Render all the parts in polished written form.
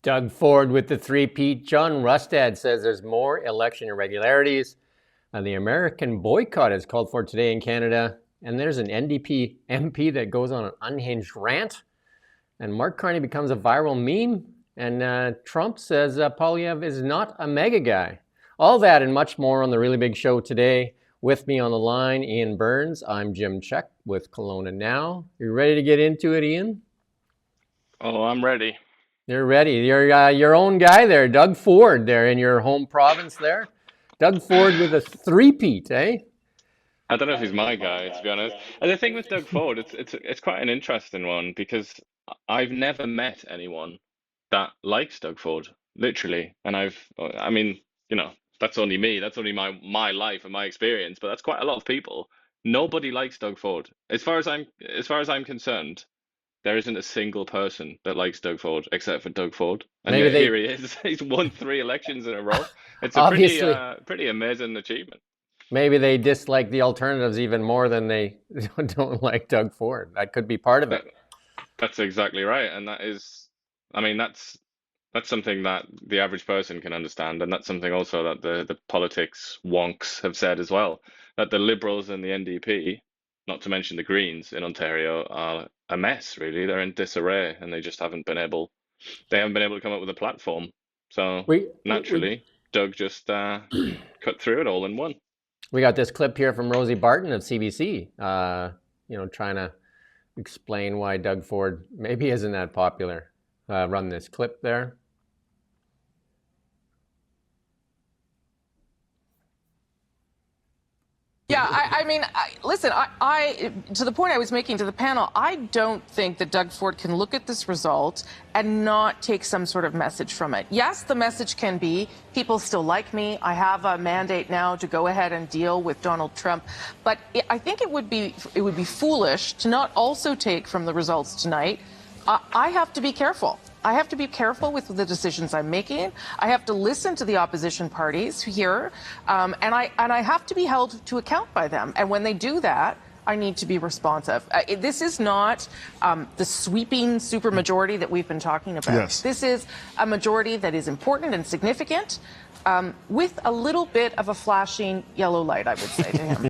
Doug Ford with the three-peat. John Rustad says there's more election irregularities. The American boycott is called for today in Canada. And there's an NDP MP that goes on an unhinged rant. And Mark Carney becomes a viral meme. And Trump says Poilievre is not a mega guy. All that and much more on the Really Big Show today. With me on the line, Ian Burns. I'm Jim Check with Kelowna Now. You ready to get into it, Ian? Oh, I'm ready. You're ready. You're your own guy there, Doug Ford, there in your home province there. Doug Ford with a three-peat, eh? I don't know if he's my guy, to be honest. And the thing with Doug Ford, it's quite an interesting one because I've never met anyone that likes Doug Ford, literally. And I mean, that's only me. That's only my life and my experience, but that's quite a lot of people. Nobody likes Doug Ford. As far as I'm concerned, there isn't a single person that likes Doug Ford except for Doug Ford. And Maybe yet they here he is. He's won 3 elections in a row. It's a obviously pretty amazing achievement. maybe they dislike the alternatives even more than they don't like Doug Ford. That could be part of it. That that's exactly right, and I mean, that's something that the average person can understand, and that's something also that the politics wonks have said as well, that the Liberals and the NDP, not to mention the Greens in Ontario, are a mess, really. They're in disarray, and they haven't been able to come up with a platform. So We we naturally, Doug just cut through it all and won. we got this clip here from Rosie Barton of CBC. Trying to explain why Doug Ford maybe isn't that popular. Run this clip there. Yeah, I mean, listen, to the point I was making to the panel, I don't think that Doug Ford can look at this result and not take some sort of message from it. Yes, the message can be, people still like me. I have a mandate now to go ahead and deal with Donald Trump. But I think it would be foolish to not also take from the results tonight. I have to be careful. I have to be careful with the decisions I'm making. I have to listen to the opposition parties here, and I have to be held to account by them. And when they do that, I need to be responsive. This is not the sweeping supermajority that we've been talking about. Yes. This is a majority that is important and significant, with a little bit of a flashing yellow light, I would say to him.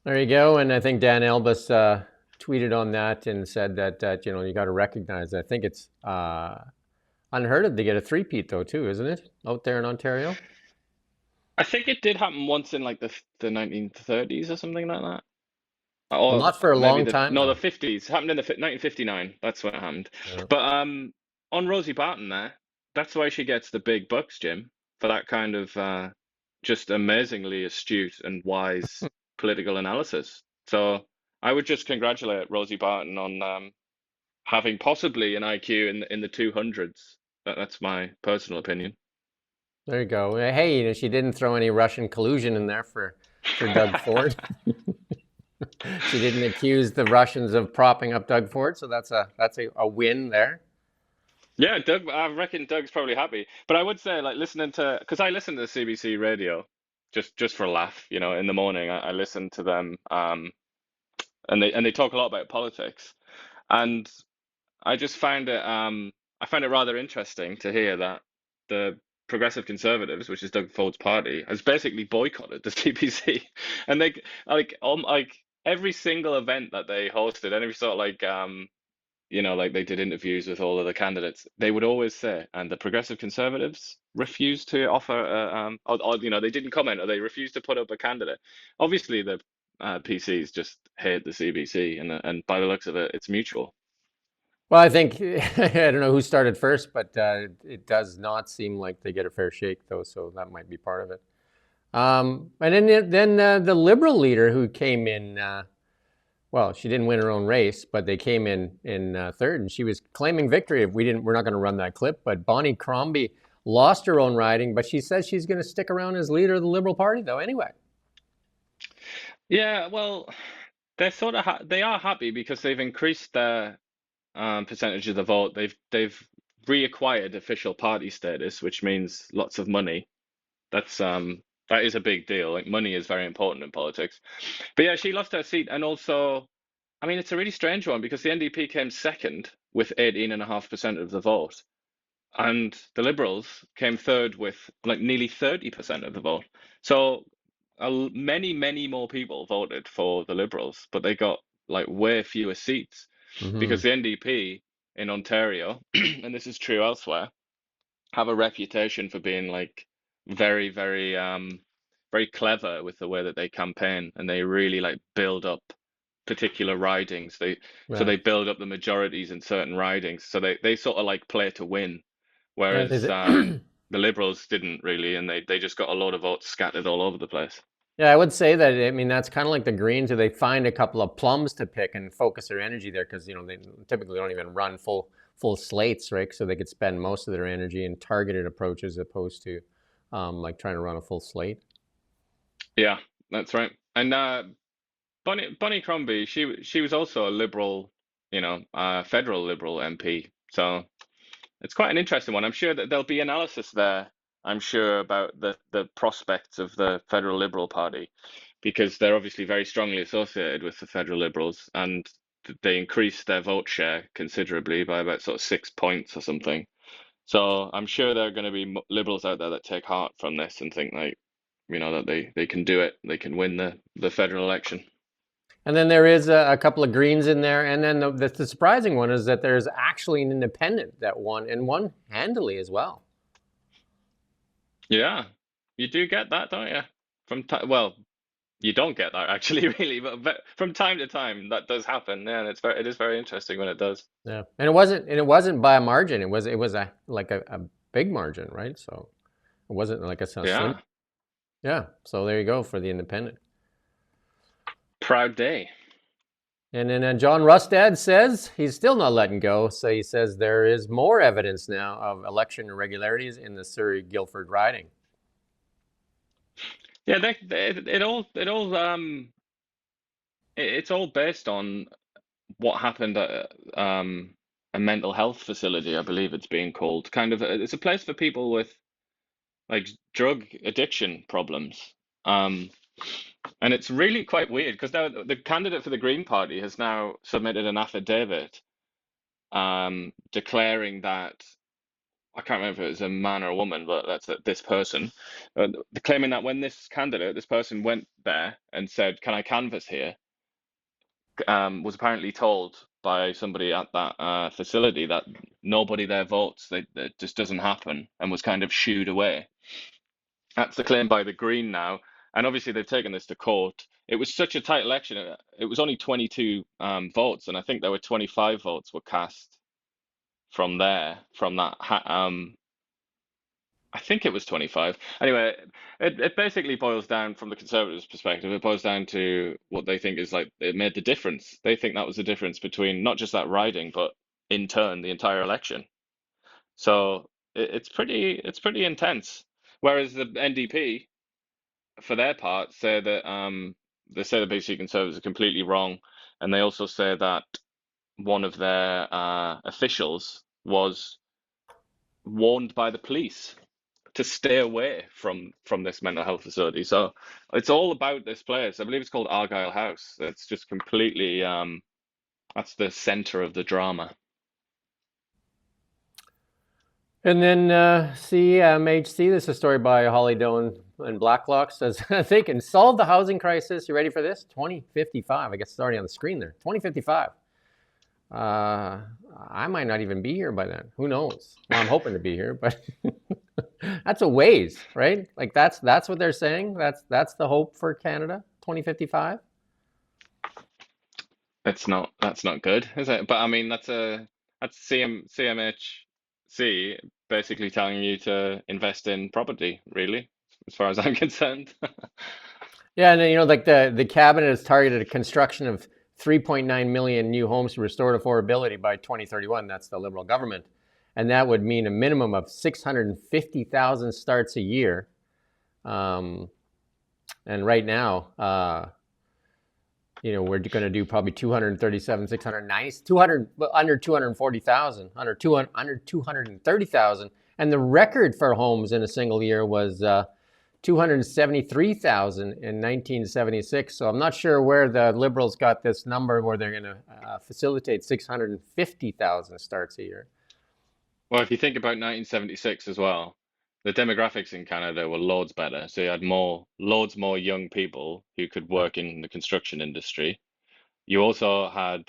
There you go. And I think Dan Elbus tweeted on that and said that you got to recognize. I think it's unheard of to get a three-peat though, too, isn't it? Out there in Ontario. I think it did happen once in like the 1930s or something like that. Well, Or not for a maybe long time the though. 50s. It happened in the 1959. That's when it happened. Yeah. But on Rosie Barton there, that's why she gets the big bucks, Jim, for that kind of just amazingly astute and wise political analysis. So I would just congratulate Rosie Barton on having possibly an IQ in the 200s. That's my personal opinion. There you go. Hey, she didn't throw any Russian collusion in there for Doug Ford. She didn't accuse the Russians of propping up Doug Ford, so that's a win there. Yeah, Doug, I reckon Doug's probably happy. But I would say, like, because I listen to the CBC radio just for a laugh, in the morning. I listen to them, and they talk a lot about politics, and I just I find it rather interesting to hear that the Progressive Conservatives, which is Doug Ford's party, has basically boycotted the CBC, and they like every single event that they hosted, and every sort of like they did interviews with all of the candidates, they would always say, and the Progressive Conservatives refused to offer, or they didn't comment, or they refused to put up a candidate. Obviously, the PCs just hate the CBC, and by the looks of it, it's mutual. Well, I think I don't know who started first, but it does not seem like they get a fair shake, though. So that might be part of it. And then the Liberal leader who came in, well, she didn't win her own race, but they came in third, and she was claiming victory. If we're not going to run that clip. But Bonnie Crombie lost her own riding, but she says she's going to stick around as leader of the Liberal Party, though. Anyway. Yeah, well, they're sort of they are happy because they've increased their percentage of the vote. They've reacquired official party status, which means lots of money. That is a big deal. Like money is very important in politics. But yeah, she lost her seat, and also I mean, it's a really strange one because the NDP came second with 18.5% of the vote, and the Liberals came third with like nearly 30% of the vote. So many, many more people voted for the Liberals, but they got like way fewer seats Mm-hmm. because the NDP in Ontario, and this is true elsewhere, have a reputation for being like very, very, very clever with the way that they campaign, and they really like build up particular ridings. Yeah. They build up the majorities in certain ridings. So they sort of like play to win, Yeah. whereas the Liberals didn't really, and they just got a lot of votes scattered all over the place. Yeah, I would say that. I mean, that's kind of like the Greens, where they find a couple of plums to pick and focus their energy there, because they typically don't even run full slates, right? So they could spend most of their energy in targeted approaches, as opposed to like trying to run a full slate. Yeah, that's right. And Bonnie Crombie, she was also a Liberal, federal Liberal MP. So it's quite an interesting one. I'm sure that there'll be analysis there. I'm sure about the prospects of the federal Liberal Party, because they're obviously very strongly associated with the federal Liberals, and they increased their vote share considerably by about sort of 6 points or something. So I'm sure there are going to be Liberals out there that take heart from this and think like, that they can do it, they can win the federal election. And then there is a couple of Greens in there, and then the surprising one is that there's actually an independent that won, and won handily as well. Yeah, you do get that, don't you? Well, you don't get that actually, really, but from time to time that does happen. Yeah, and it is very interesting when it does. Yeah, and it wasn't by a margin. It was a big margin, right? So it wasn't like a slim. Yeah, Yeah, so there you go for the independent. proud day. And then John Rustad says he's still not letting go. So he says there is more evidence now of election irregularities in the Surrey-Guildford riding. Yeah, it's all based on what happened at a mental health facility, I believe it's being called. Kind of, it's a place for people with like drug addiction problems. Um, and it's really quite weird because now the candidate for the Green Party has now submitted an affidavit declaring that, I can't remember if it was a man or a woman, but that's this person, claiming that when this person went there and said, "Can I canvass here?" Was apparently told by somebody at that facility that nobody there votes, that it just doesn't happen, and was kind of shooed away. That's the claim by the Green now, and obviously they've taken this to court. It was such a tight election; it was only 22 votes, and I think there were 25 votes were cast from that. I think it was 25. Anyway, it basically boils down, from the Conservatives' perspective, it boils down to what they think is like it made the difference. They think that was the difference between not just that riding, but in turn the entire election. So it's pretty intense. Whereas the NDP, for their part, say that they say the BC Conservatives are completely wrong, and they also say that one of their officials was warned by the police to stay away from this mental health facility. So it's all about this place. I believe it's called Argyle House. It's just completely that's the center of the drama. And then CMHC, this is a story by Holly Doan and Blacklock, says they can solve the housing crisis. You ready for this? 2055. I guess it's already on the screen there. 2055. I might not even be here by then. Who knows? Well, I'm hoping to be here, but that's a ways, right? Like that's what they're saying. That's the hope for Canada, 2055. That's not good, is it? But I mean, that's CMHC basically telling you to invest in property, really, as far as I'm concerned. Yeah, and then, like the cabinet has targeted a construction of 3.9 million new homes to restore affordability by 2031. That's the Liberal government. And that would mean a minimum of 650,000 starts a year. And right now, we're going to do probably 237, 690, 200, under 240,000, under 230,000. And the record for homes in a single year was 273,000 in 1976. So I'm not sure where the Liberals got this number where they're going to facilitate 650,000 starts a year. Well, if you think about 1976 as well, the demographics in Canada were loads better. So you had loads more young people who could work in the construction industry. You also had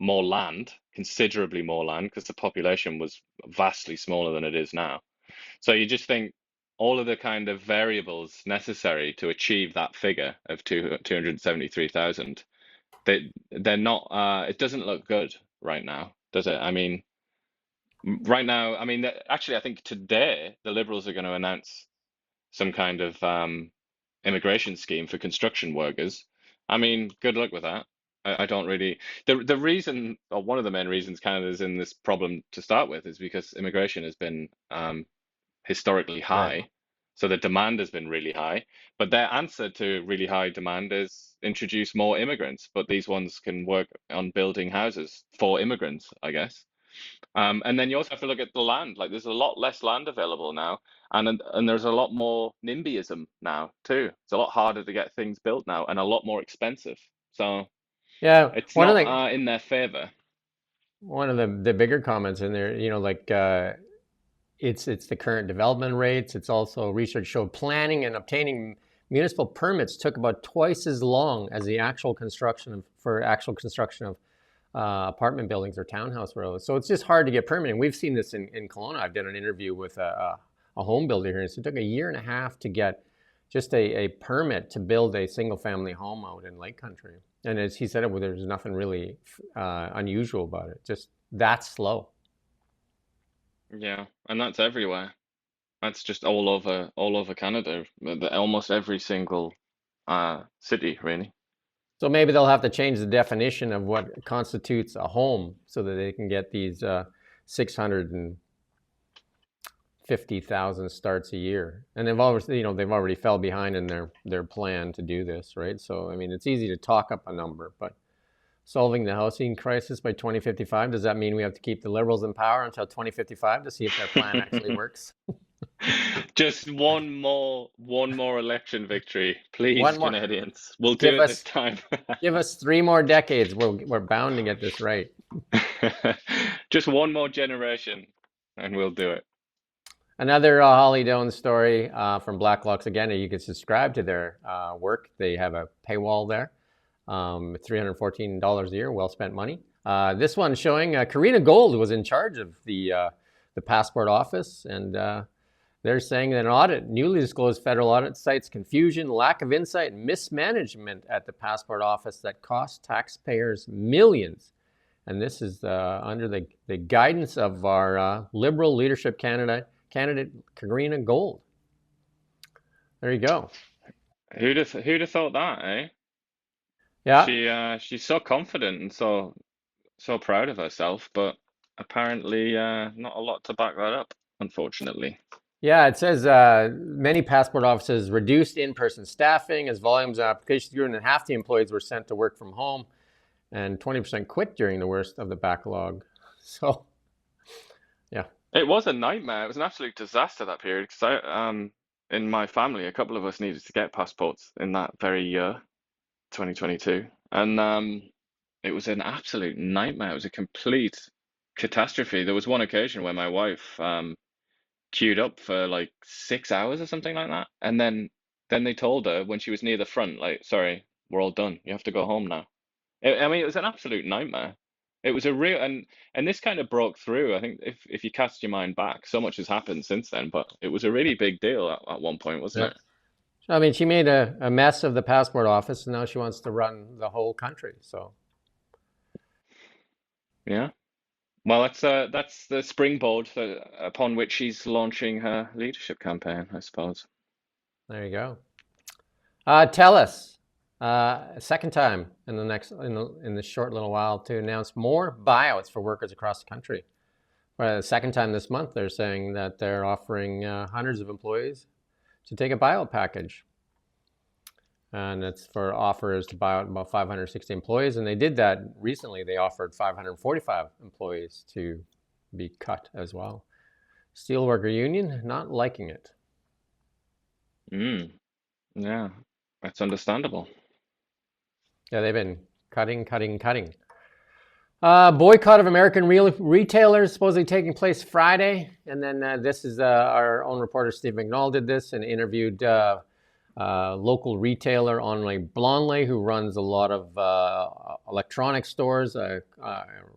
more land, considerably more land, because the population was vastly smaller than it is now. So you just think all of the kind of variables necessary to achieve that figure of 273,000, they're not, it doesn't look good right now, does it? I mean, right now, I mean, actually, I think today the Liberals are going to announce some kind of immigration scheme for construction workers. I mean, good luck with that. I don't really. The reason, or one of the main reasons Canada's in this problem to start with is because immigration has been historically Right. high. So the demand has been really high. But their answer to really high demand is introduce more immigrants. But these ones can work on building houses for immigrants, I guess. And then you also have to look at the land. Like there's a lot less land available now, and there's a lot more NIMBYism now too. It's a lot harder to get things built now, and a lot more expensive. So Yeah, it's not in their favor. one of the bigger comments in there, like it's the current development rates. It's also research showed planning and obtaining municipal permits took about twice as long as the actual construction of apartment buildings or townhouse rows. So it's just hard to get permitting. We've seen this in Kelowna. I've done an interview with a home builder here, and so it took a year and a half to get just a permit to build a single family home out in Lake Country. And as he said it, well, there's nothing really unusual about it. Just that slow. Yeah, and that's everywhere. That's just all over Canada. Almost every single city, really. So maybe they'll have to change the definition of what constitutes a home so that they can get these 650,000 starts a year. And they've already fell behind in their plan to do this, right? So I mean, it's easy to talk up a number, but solving the housing crisis by 2055, does that mean we have to keep the Liberals in power until 2055 to see if their plan actually works? Just one more election victory, please, One more. Canadians. We'll do Give it this us time. give us 3 more decades. We're bound to get this right. Just one more generation, and we'll do it. Another Holly Doan story from Blacklock's. Again, you can subscribe to their work. They have a paywall there. $314 a year, well spent money. This one showing Karina Gold was in charge of the passport office, and they're saying that an newly disclosed federal audit cites confusion, lack of insight, and mismanagement at the passport office that cost taxpayers millions. And this is under the guidance of our Liberal leadership candidate Karina Gold. There you go. Who'd have thought that, eh? Yeah. She's so confident and so proud of herself, but apparently not a lot to back that up, unfortunately. Yeah, it says many passport offices reduced in-person staffing as volumes of applications grew, and half the employees were sent to work from home, and 20% quit during the worst of the backlog. So, yeah. It was a nightmare. It was an absolute disaster that period because in my family, a couple of us needed to get passports in that very year, 2022, and it was an absolute nightmare. It was a complete catastrophe. There was one occasion where my wife queued up for like 6 hours or something like that, and then they told her when she was near the front, like, sorry, we're all done. You have to go home now. I mean, it was an absolute nightmare. It was a real and this kind of broke through. I think if you cast your mind back, so much has happened since then, but it was a really big deal at one point, wasn't it? I mean, she made a mess of the passport office, and now she wants to run the whole country. So, yeah. Well, that's the springboard upon which she's launching her leadership campaign, I suppose. there you go. TELUS, second time in this short little while to announce more buyouts for workers across the country. For the second time this month, they're saying that they're offering hundreds of employees to take a buyout package. And it's for offers to buy out about 560 employees. And they did that recently. They offered 545 employees to be cut as well. Steelworker Union not liking it. Mm, yeah, that's understandable. Yeah, they've been cutting, cutting, cutting. Boycott of American retailers supposedly taking place Friday. And then this is our own reporter, Steve McNall, did this and interviewed local retailer Henri Blonley, who runs a lot of electronic stores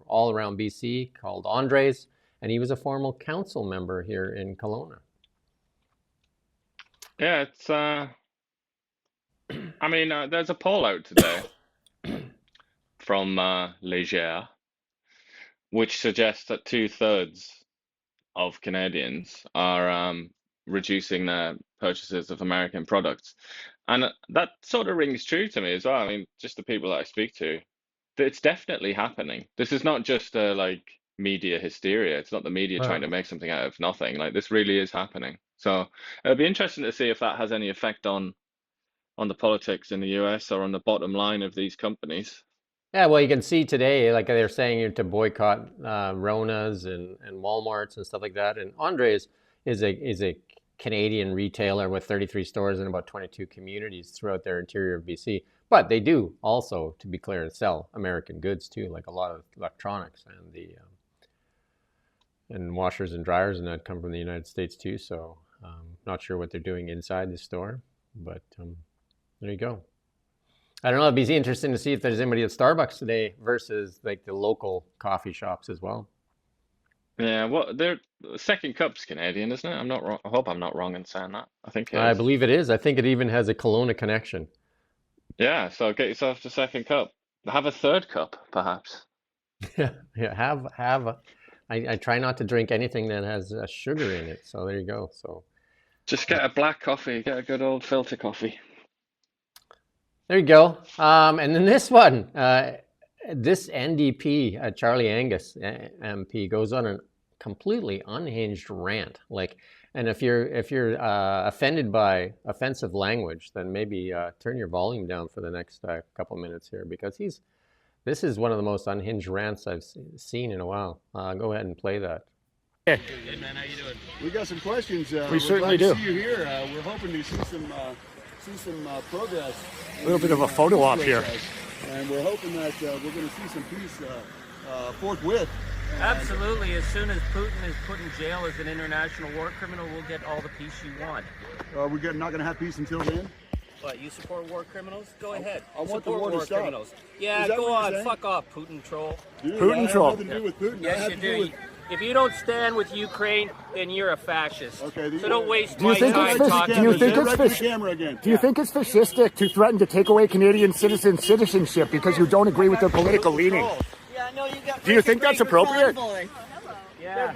all around BC called Andre's. And he was a former council member here in Kelowna. Yeah, it's I mean, there's a poll out today from Leger, which suggests that 2/3 of Canadians are reducing their purchases of American products. And that sort of rings true to me as well. I mean, just the people that I speak to, it's definitely happening. This is not just like media hysteria. It's not the media trying to make something out of nothing. Like this really is happening. So it'll be interesting to see if that has any effect on the politics in the US or on the bottom line of these companies. Yeah, well, you can see today, like they're saying to boycott Rona's and Walmart's and stuff like that. And Andre's is a Canadian retailer with 33 stores in about 22 communities throughout their interior of BC. But they do also, to be clear, sell American goods too, like a lot of electronics and and washers and dryers and that come from the United States too. So not sure what they're doing inside the store, but there you go. I don't know. It'd be interesting to see if there's anybody at Starbucks today versus like the local coffee shops as well. Yeah, well, their second cup's Canadian, isn't it? I'm not wrong. I hope I'm not wrong in saying that. I think it I is. believe it is. I think it even has a Kelowna connection. Yeah, so get yourself the second cup. Have a third cup, perhaps. Yeah, yeah. I try not to drink anything that has sugar in it. So there you go. So Just get a black coffee. Get a good old filter coffee. there you go. And then this one, this NDP, Charlie Angus MP, goes on a completely unhinged rant. Like, and if you're offended by offensive language, then maybe turn your volume down for the next couple minutes here because this is one of the most unhinged rants I've seen in a while. Go ahead and play that. Hey man, how you doing? We got some questions. We certainly do. We're glad to see you here. We're hoping to see some progress. A little bit of a photo op here. And we're hoping that we're going to see some peace forthwith. Absolutely. As soon as Putin is put in jail as an international war criminal, we'll get all the peace you want. We're not going to have peace until then. What, you support war criminals? Go ahead. I want the support war to stop. criminals. Yeah, Is that go what you're on. saying? Fuck off, Putin troll. Dude, Putin I have troll. nothing to do with Putin. I Yes, have you to do do. with... If you don't stand with Ukraine, then you're a fascist. Okay, so don't waste Do you my think time it's talking do you to think you. it's right to the fish- camera again. Do you think it's fascistic to threaten to take away Canadian citizenship because you don't agree with their political leaning? Yeah, no, you got Do you think that's appropriate? Yeah.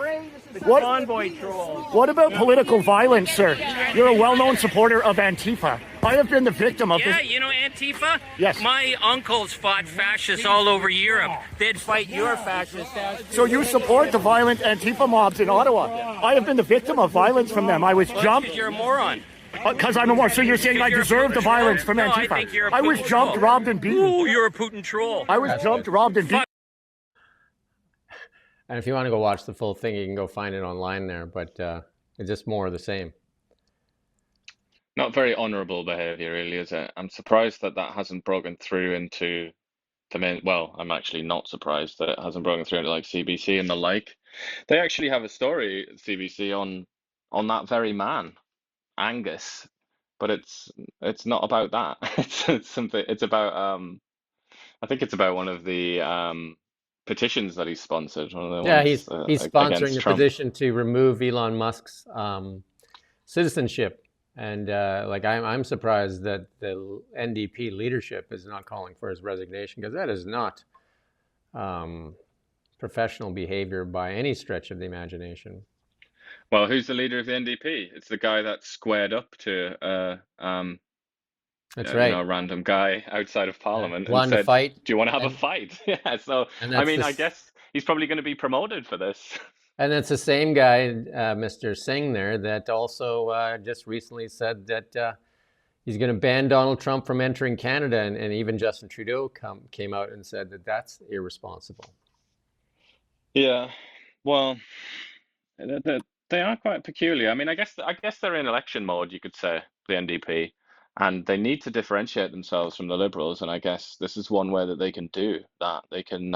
What- Convoy trolls. What about political violence, sir? You're a well-known supporter of Antifa. I have been the victim of Yeah, this. you know Antifa? Yes. My uncles fought fascists all over Europe. They'd fight your fascists. So you support the violent Antifa mobs in Ottawa. I have been the victim of violence from them. I was jumped. Because you're a moron. Because I'm a war. So you're saying I You're a deserve the Putin violence troll? from No, I Antifa? think you're a I was Putin jumped, troll. robbed, and beaten. Ooh, you're a Putin troll. I was jumped, robbed, and beaten. And if you want to go watch the full thing, you can go find it online there. But it's just more of the same. Not very honorable behavior, really, is it? I'm surprised that hasn't broken through into the main. Well, I'm actually not surprised that it hasn't broken through into like CBC and the like. They actually have a story at CBC on that very man, Angus, but it's not about that. It's something. It's about I think it's about one of the petitions that he's sponsored. One of the Yeah, ones, he's sponsoring against a Trump. petition to remove Elon Musk's citizenship. And like I'm surprised that the NDP leadership is not calling for his resignation because that is not professional behavior by any stretch of the imagination. Well, who's the leader of the NDP? It's the guy that squared up to That's you right. know, a random guy outside of Parliament and Wanted to said, fight. "Do you want to have And- a fight?" Yeah. So and I that's mean, the I s- guess he's probably going to be promoted for this. And it's the same guy, Mr. Singh there, that also just recently said that he's going to ban Donald Trump from entering Canada. And even Justin Trudeau came out and said that that's irresponsible. Yeah. Well, they are quite peculiar. I mean, I guess they're in election mode, you could say. the NDP, and they need to differentiate themselves from the Liberals. And I guess this is one way that they can do that. They can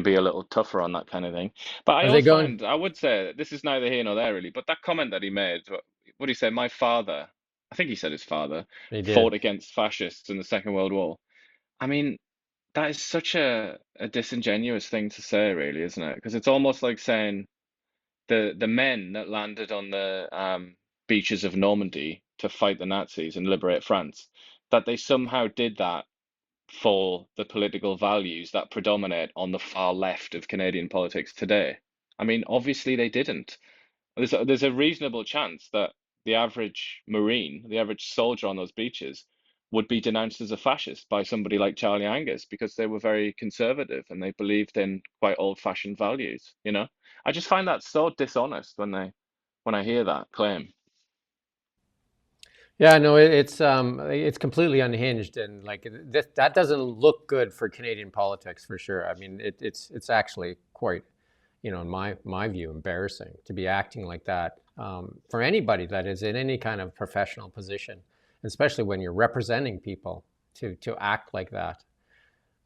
be a little tougher on that kind of thing. But I Are they always going? find, I would say, this is neither here nor there really, but that comment that he made, what did he say? My father, I think he said his father, They did. fought against fascists in the Second World War. I mean, that is such a disingenuous thing to say, really, isn't it? Because it's almost like saying the men that landed on the beaches of Normandy to fight the Nazis and liberate France, that they somehow did that for the political values that predominate on the far left of Canadian politics today. I mean, obviously they didn't. There's a reasonable chance that the average Marine, the average soldier on those beaches, would be denounced as a fascist by somebody like Charlie Angus because they were very conservative and they believed in quite old-fashioned values, you know? I just find that so dishonest when I hear that claim. Yeah, no, it's completely unhinged, and like that doesn't look good for Canadian politics for sure. I mean, it's actually quite, in my view, embarrassing to be acting like that for anybody that is in any kind of professional position, especially when you're representing people to act like that.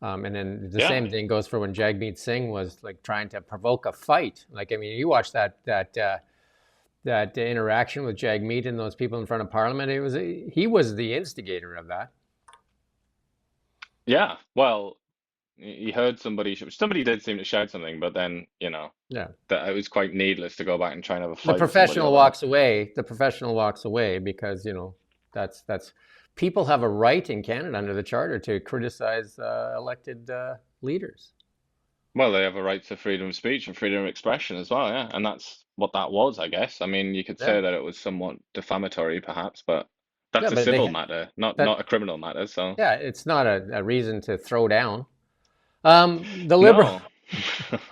And then the Yeah. same thing goes for when Jagmeet Singh was like trying to provoke a fight. Like, I mean, you watch that interaction with Jagmeet and those people in front of Parliament. He was the instigator of that. Yeah. Well, he heard somebody did seem to shout something, but then, Yeah. that it was quite needless to go back and try and have a The fight with somebody professional over walks away. The professional walks away because that's people have a right in Canada under the Charter to criticize elected leaders. Well, they have a right to freedom of speech and freedom of expression as well, yeah. And that's what that was, I guess. I mean, you could Yeah. say that it was somewhat defamatory, perhaps, but Yeah, that's a but civil matter, not that a criminal matter. So yeah, it's not a reason to throw down. The liberal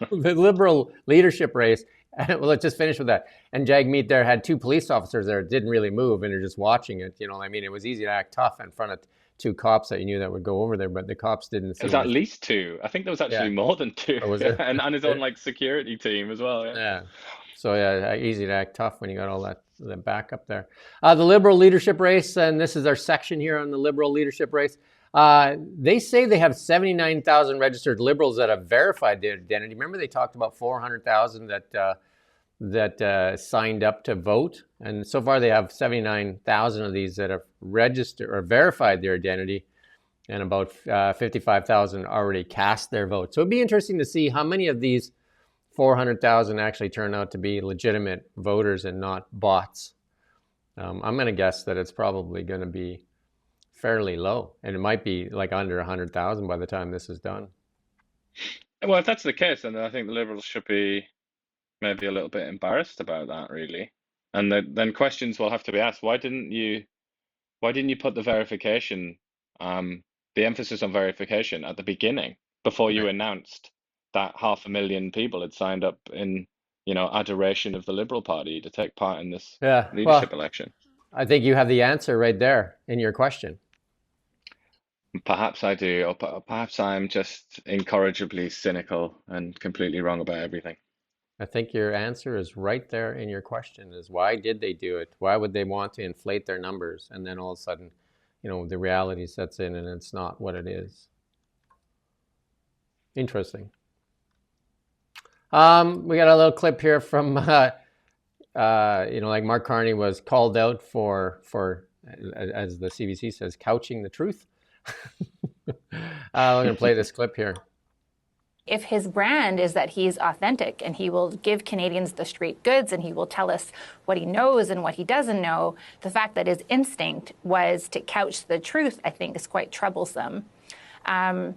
no. the liberal leadership race. Well, let's just finish with that. And Jagmeet there had two police officers there that didn't really move and are just watching it. I mean, it was easy to act tough in front of two cops that you knew that would go over there, but the cops didn't It was seem at to. least two. I think there was actually Yeah. more than two. Or was there? And his own like security team as well, yeah. Yeah. So yeah, easy to act tough when you got all that backup there. The Liberal leadership race, and this is our section here on the Liberal leadership race. They say they have 79,000 registered Liberals that have verified their identity. Remember they talked about 400,000 that signed up to vote, and so far they have 79,000 of these that have registered or verified their identity, and about 55,000 already cast their vote. So it'd be interesting to see how many of these 400,000 actually turn out to be legitimate voters and not bots. I'm going to guess that it's probably going to be fairly low, and it might be like under 100,000 by the time this is done. Well, if that's the case, then I think the Liberals should be maybe a little bit embarrassed about that, really. And then questions will have to be asked. Why didn't you put the verification, the emphasis on verification at the beginning before you announced that 500,000 people had signed up in, adoration of the Liberal Party to take part in this leadership election? I think you have the answer right there in your question. Perhaps I do, or perhaps I'm just incorrigibly cynical and completely wrong about everything. I think your answer is right there in your question, is why did they do it? Why would they want to inflate their numbers? And then all of a sudden, the reality sets in and it's not what it is. Interesting. We got a little clip here from, like Mark Carney was called out for, as the CBC says, couching the truth. I'm going to play this clip here. If his brand is that he's authentic and he will give Canadians the straight goods and he will tell us what he knows and what he doesn't know, the fact that his instinct was to couch the truth, I think, is quite troublesome. Yeah.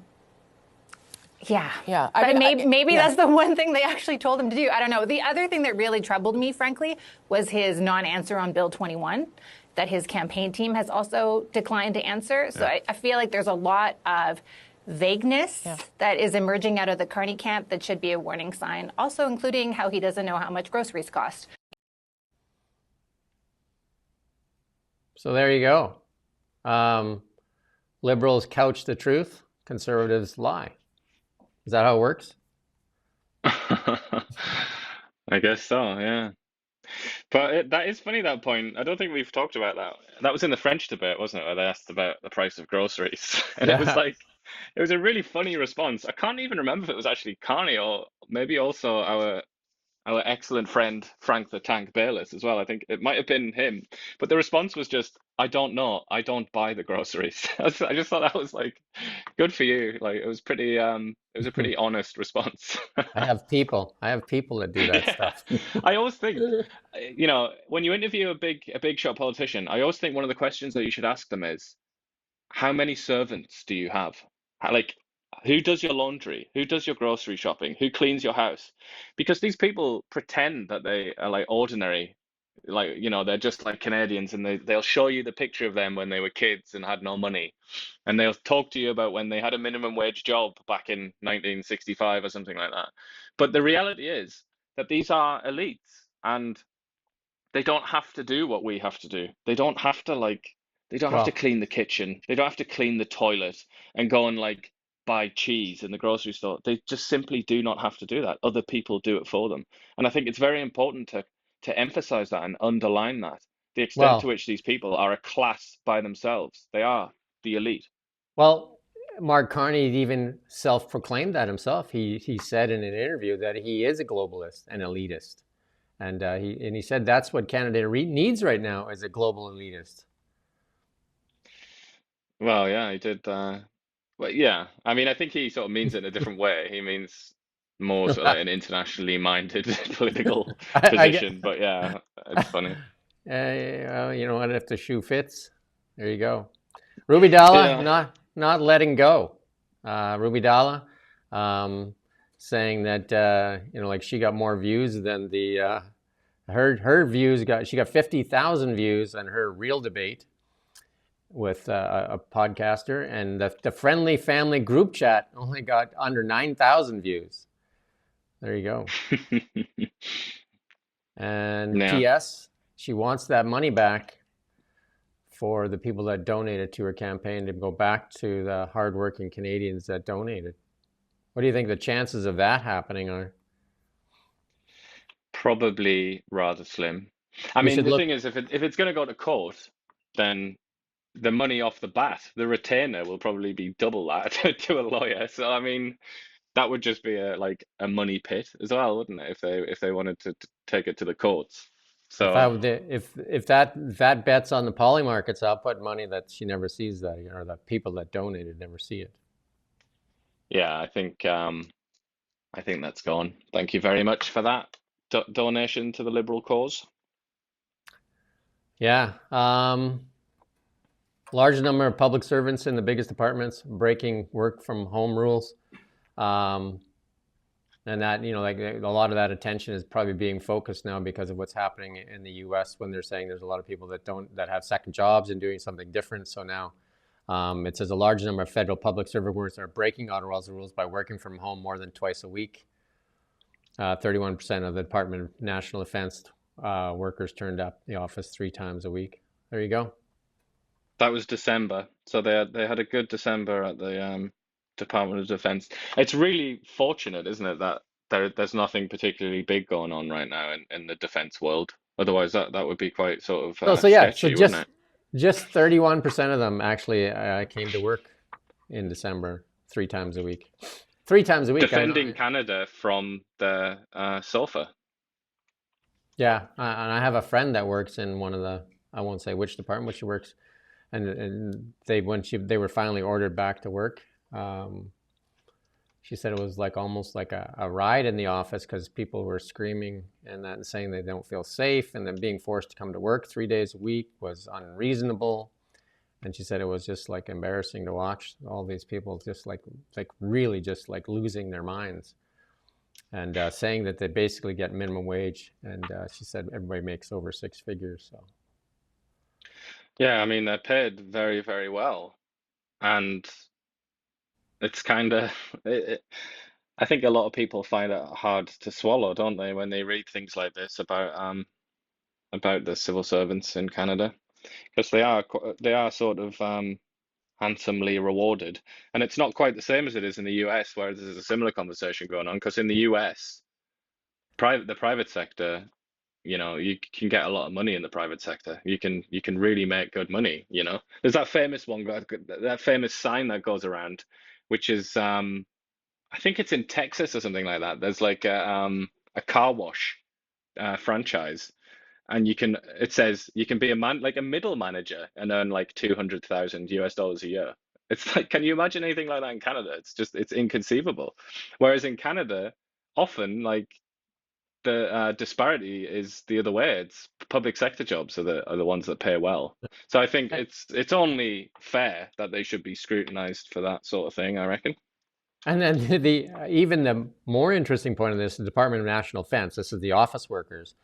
But maybe that's the one thing they actually told him to do. I don't know. The other thing that really troubled me, frankly, was his non-answer on Bill 21, that his campaign team has also declined to answer. So I feel like there's a lot of vagueness that is emerging out of the Carney camp that should be a warning sign, also including how he doesn't know how much groceries cost. So there you go. Liberals couch the truth, conservatives lie. Is that how it works? I guess so, yeah. That is funny, that point. I don't think we've talked about that. That was in the French debate, wasn't it, where they asked about the price of groceries. And it was Yeah. like, it was a really funny response. I can't even remember if it was actually Carney or maybe also our excellent friend Frank the Tank Bayless as well. I think it might have been him. But the response was just, I don't know. I don't buy the groceries. I just thought that was like good for you. Like it was a pretty honest response. I have people that do that Yeah. stuff. I always think, when you interview a big shot politician, I always think one of the questions that you should ask them is, how many servants do you have? Like, who does your laundry? Who does your grocery shopping? Who cleans your house? Because these people pretend that they are like ordinary, like, they're just like Canadians, and they'll show you the picture of them when they were kids and had no money. And they'll talk to you about when they had a minimum wage job back in 1965 or something like that. But the reality is that these are elites, and they don't have to do what we have to do. They don't have to Well, clean the kitchen. They don't have to clean the toilet and go and like buy cheese in the grocery store. They just simply do not have to do that. Other people do it for them. And I think it's very important to emphasize that and underline that. The extent to well, which these people are a class by themselves. They are the elite. well. Mark Carney even self-proclaimed that himself. He said in an interview that he is a globalist and elitist, and he said that's what Canada needs right now is a global elitist. Well, yeah, he did. Well, yeah. I mean, I think he sort of means it in a different way. He means more sort of like an internationally minded political I get. position. But yeah, it's funny. Well, you know what? If the shoe fits, there you go. Ruby Dalla Yeah. not letting go. Ruby Dalla saying that like she got more views than the her views she got 50,000 views on her real debate with a podcaster, and the friendly family group chat only got under 9,000 views. There you go. And Yeah. P.S. she wants that money back for the people that donated to her campaign to go back to the hardworking Canadians that donated. What do you think the chances of that happening are? Probably rather slim. I We mean, should the look. thing is, if it's going to go to court, then the money off the bat, the retainer will probably be double that to a lawyer. So I mean, that would just be a money pit as well, wouldn't it? If they wanted to take it to the courts. If I So would, if that bets on the poly markets, I'll put money that she never sees that, or the people that donated never see it. yeah, I think that's gone. Thank you very much for that donation to the Liberal cause. Yeah. Large number of public servants in the biggest departments breaking work from home rules. And that, like a lot of that attention is probably being focused now because of what's happening in the U.S. when they're saying there's a lot of people that have second jobs and doing something different. So now it says a large number of federal public servants are breaking Ottawa's rules by working from home more than twice a week. 31% of the Department of National Defense workers turned up the office 3 times a week. There you go. That was December, so they had a good December at the Department of Defense. It's really fortunate, isn't it, that there's nothing particularly big going on right now in the defense world. Otherwise, that would be quite sort of So yeah, so sketchy, wouldn't it? just 31% of them actually came to work in December 3 times a week. 3 times a week. Defending Canada from the sofa. Yeah, and I have a friend that works in one of the, I won't say which department, but she works, and they were finally ordered back to work. She said it was like almost like a riot in the office because people were screaming and saying they don't feel safe, and then being forced to come to work 3 days a week was unreasonable. And she said it was just like embarrassing to watch all these people just like really just like losing their minds, and saying that they basically get minimum wage. And she said everybody makes over 6 figures. So Yeah, I mean they're paid very, very well, and it's kind of I think a lot of people find it hard to swallow, don't they, when they read things like this about the civil servants in Canada, because they are sort of handsomely rewarded, and it's not quite the same as it is in the US, where there's a similar conversation going on. Because in the US, the private sector you can get a lot of money in the private sector. You can really make good money. There's that famous one, that famous sign that goes around, which is I think it's in Texas or something like that. There's like a car wash franchise, and it says you can be a middle manager and earn like 200,000 US dollars a year. It's like, can you imagine anything like that in Canada? It's inconceivable. Whereas in Canada, often like the disparity is the other way. It's public sector jobs are the ones that pay well. So I think it's only fair that they should be scrutinized for that sort of thing, I reckon. And then even the more interesting point of this, the Department of National Defense. This is the office workers.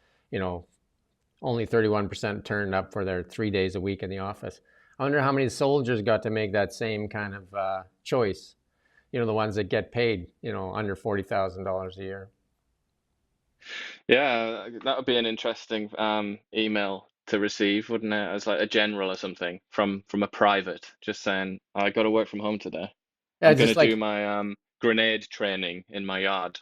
Only 31% turned up for their 3 days a week in the office. I wonder how many soldiers got to make that same kind of choice. The ones that get paid, under $40,000 a year. Yeah, that would be an interesting email to receive, wouldn't it? As like a general or something from a private, just saying, I got to work from home today. Yeah, I'm going just to do my grenade training in my yard.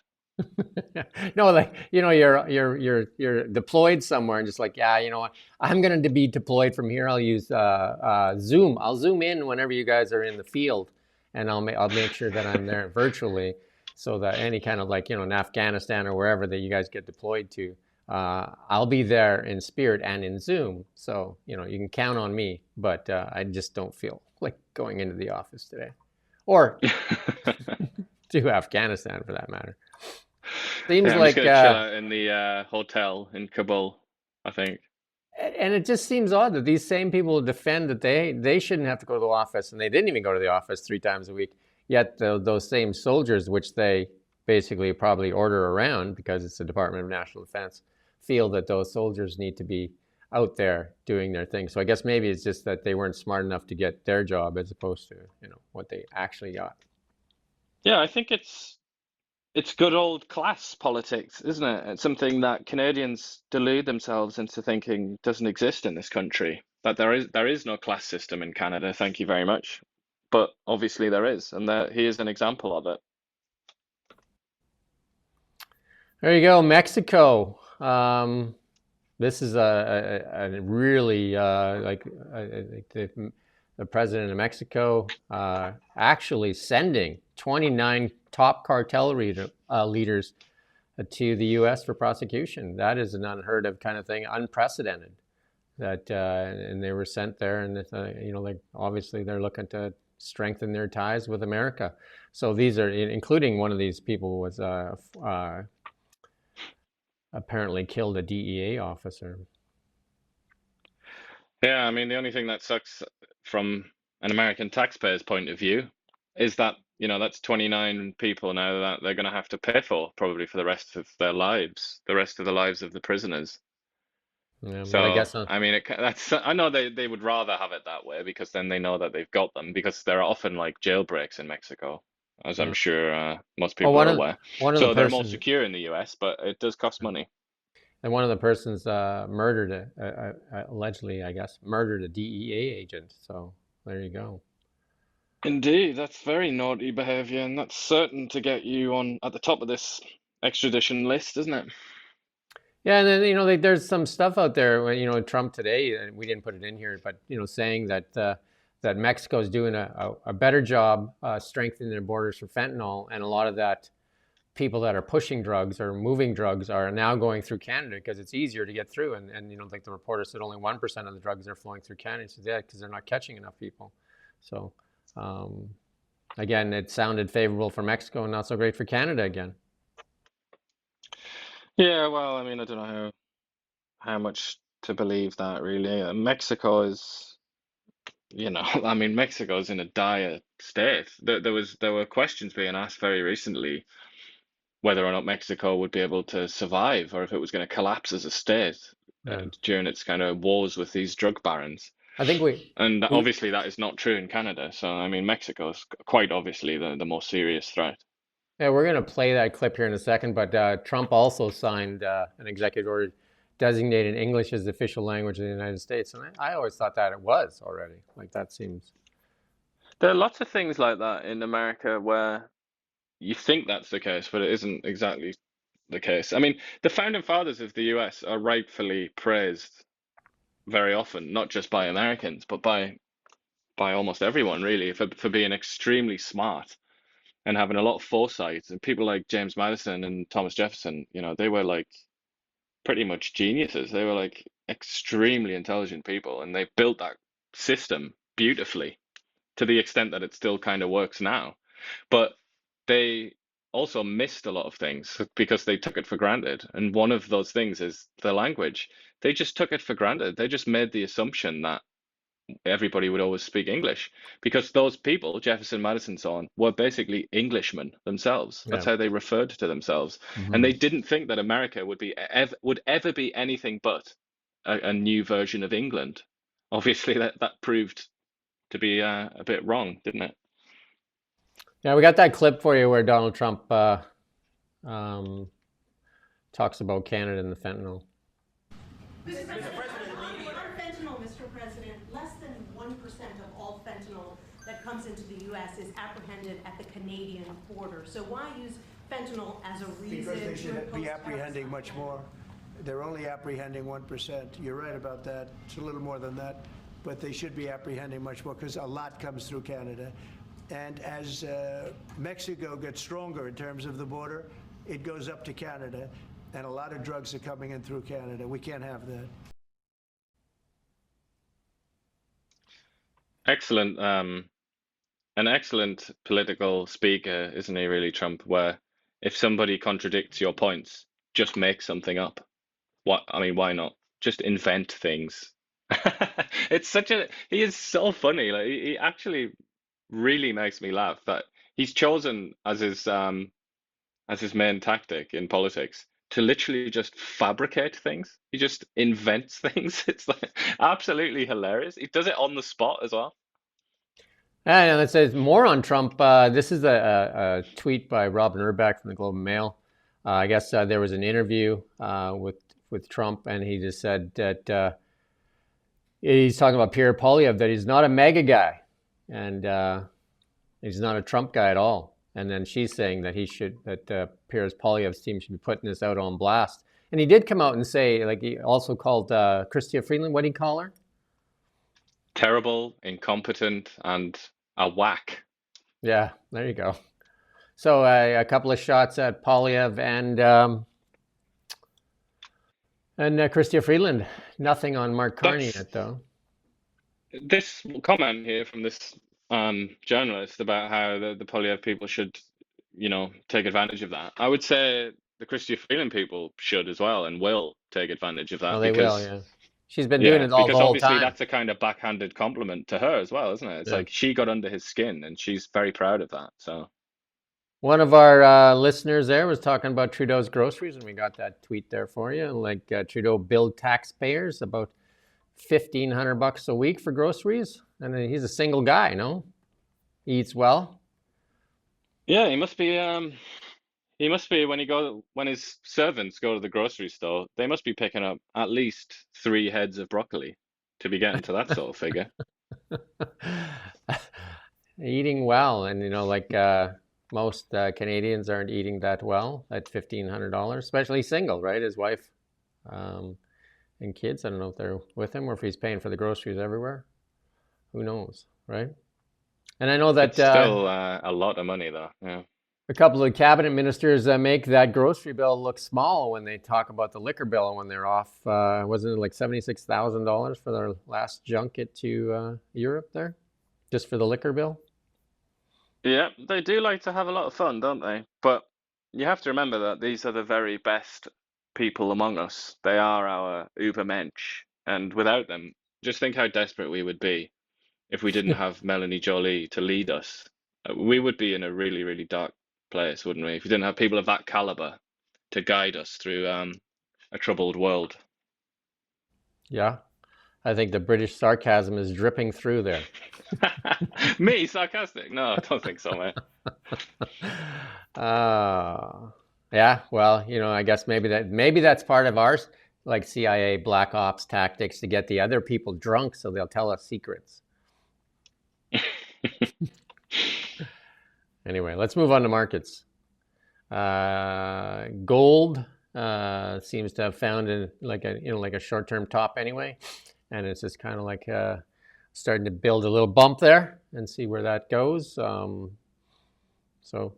No, like you're deployed somewhere and just like, yeah, you know what, I'm going to be deployed from here. I'll use Zoom. I'll zoom in whenever you guys are in the field, and I'll make sure that I'm there virtually, so that any kind of like in Afghanistan or wherever that you guys get deployed to, I'll be there in spirit and in Zoom. So you can count on me. But I just don't feel like going into the office today, or to Afghanistan for that matter. Seems I'm like just gonna chill out in the hotel in Kabul, I think. And it just seems odd that these same people defend that they shouldn't have to go to the office, and they didn't even go to the office 3 times a week. Yet those same soldiers, which they basically probably order around because it's the Department of National Defense, feel that those soldiers need to be out there doing their thing. So I guess maybe it's just that they weren't smart enough to get their job as opposed to what they actually got. Yeah, I think it's good old class politics, isn't it? It's something that Canadians delude themselves into thinking doesn't exist in this country. That there is no class system in Canada, thank you very much. But obviously there is, and he is an example of it. There you go, Mexico. This is a really like the president of Mexico actually sending 29 top cartel leaders to the U.S. for prosecution. That is an unheard of kind of thing, unprecedented. That and they were sent there, and like obviously they're looking to strengthen their ties with America. So these are, including one of these people was apparently killed a DEA officer. Yeah, I mean, the only thing that sucks from an American taxpayer's point of view is that, that's 29 people now that they're going to have to pay for probably for the rest of their lives, the rest of the lives of the prisoners. Yeah, So, I guess I mean, I know they would rather have it that way because then they know that they've got them, because there are often like jailbreaks in Mexico, as I'm sure most people are aware. So they're more secure in the US, but it does cost money. And one of the persons murdered, allegedly, I guess, murdered a DEA agent. So there you go. Indeed, that's very naughty behavior, and that's certain to get you on at the top of this extradition list, isn't it? Yeah, and then there's some stuff out there. Trump today, and we didn't put it in here, but saying that that Mexico is doing a better job strengthening their borders for fentanyl, and a lot of that people that are pushing drugs or moving drugs are now going through Canada because it's easier to get through. And like the reporter said, only 1% of the drugs are flowing through Canada. He said, yeah, because they're not catching enough people. So again, it sounded favorable for Mexico and not so great for Canada again. Yeah, well, I mean, I don't know how much to believe that really. Mexico is, I mean, Mexico is in a dire state. There were questions being asked very recently whether or not Mexico would be able to survive, or if it was going to collapse as a state during its kind of wars with these drug barons. I think obviously that is not true in Canada. So I mean, Mexico is quite obviously the more serious threat. Yeah, we're going to play that clip here in a second, but Trump also signed an executive order designating English as the official language of the United States, and I always thought that it was already. Like, that seems... There are lots of things like that in America where you think that's the case, but it isn't exactly the case. I mean, the founding fathers of the US are rightfully praised very often, not just by Americans, but by almost everyone really, for being extremely smart and having a lot of foresight. And people like James Madison and Thomas Jefferson, they were like pretty much geniuses. They were like extremely intelligent people, and they built that system beautifully to the extent that it still kind of works now. But they also missed a lot of things because they took it for granted. And one of those things is the language. They just took it for granted. They just made the assumption that everybody would always speak English because those people, Jefferson, Madison, so on, were basically Englishmen themselves. That's Yeah. how they referred to themselves, and they didn't think that America would ever be anything but a new version of England. Obviously, that proved to be a bit wrong, didn't it? Yeah, we got that clip for you where Donald Trump talks about Canada and the fentanyl. Mr. President, on fentanyl, Mr. President, less than 1% of all fentanyl that comes into the U.S. is apprehended at the Canadian border. So why use fentanyl as a reason? Because they should be apprehending much more. They're only apprehending 1%. You're right about that. It's a little more than that. But they should be apprehending much more because a lot comes through Canada. And as Mexico gets stronger in terms of the border, it goes up to Canada. And a lot of drugs are coming in through Canada. We can't have that. Excellent. An excellent political speaker, isn't he, really, Trump? Where if somebody contradicts your points, just make something up. Why not? Just invent things. He is so funny. Like he actually really makes me laugh that he's chosen as his main tactic in politics to literally just fabricate things. He just invents things. It's like absolutely hilarious. He does it on the spot as well. And it says more on Trump. This is a tweet by Robin Urback from the Globe and Mail. I guess there was an interview with Trump, and he just said that he's talking about Pierre Poilievre, that he's not a MAGA guy, and he's not a Trump guy at all. And then she's saying that Pierre Poilievre's team should be putting this out on blast. And he did come out and say, like, he also called Chrystia Freeland, what did he call her? Terrible, incompetent, and a whack. Yeah, there you go. So a couple of shots at Poilievre and Chrystia Freeland. Nothing on Mark Carney yet, though. This comment here from this journalist about how the Poilievre people should, take advantage of that. I would say the Chrystia Freeland people should as well and will take advantage of that. Oh, they will, yeah. She's been doing it all the whole time. Because obviously that's a kind of backhanded compliment to her as well, isn't it? It's like she got under his skin and she's very proud of that. So one of our listeners there was talking about Trudeau's groceries, and we got that tweet there for you. Like Trudeau billed taxpayers about $1,500 a week for groceries, and he's a single guy, no? He eats well. Yeah, he must be. He must be when his servants go to the grocery store. They must be picking up at least 3 heads of broccoli to be getting to that sort of figure. Eating well, and most Canadians aren't eating that well at $1,500, especially single, right? His wife and kids. I don't know if they're with him or if he's paying for the groceries everywhere. Who knows, right? And I know that it's still a lot of money, though. Yeah. A couple of cabinet ministers make that grocery bill look small when they talk about the liquor bill when they're off. Wasn't it like $76,000 for their last junket to Europe there, just for the liquor bill? Yeah, they do like to have a lot of fun, don't they? But you have to remember that these are the very best people among us. They are our Übermensch, and without them, just think how desperate we would be if we didn't have Melanie Jolie to lead us. We would be in a really, really dark place, wouldn't we? If we didn't have people of that caliber to guide us through a troubled world. Yeah, I think the British sarcasm is dripping through there. Me, sarcastic? No, I don't think so, mate. Yeah, well, I guess maybe that's part of our like CIA black ops tactics to get the other people drunk so they'll tell us secrets. Anyway, let's move on to markets. Gold seems to have found like a short-term top anyway, and it's just kind of like starting to build a little bump there and see where that goes. So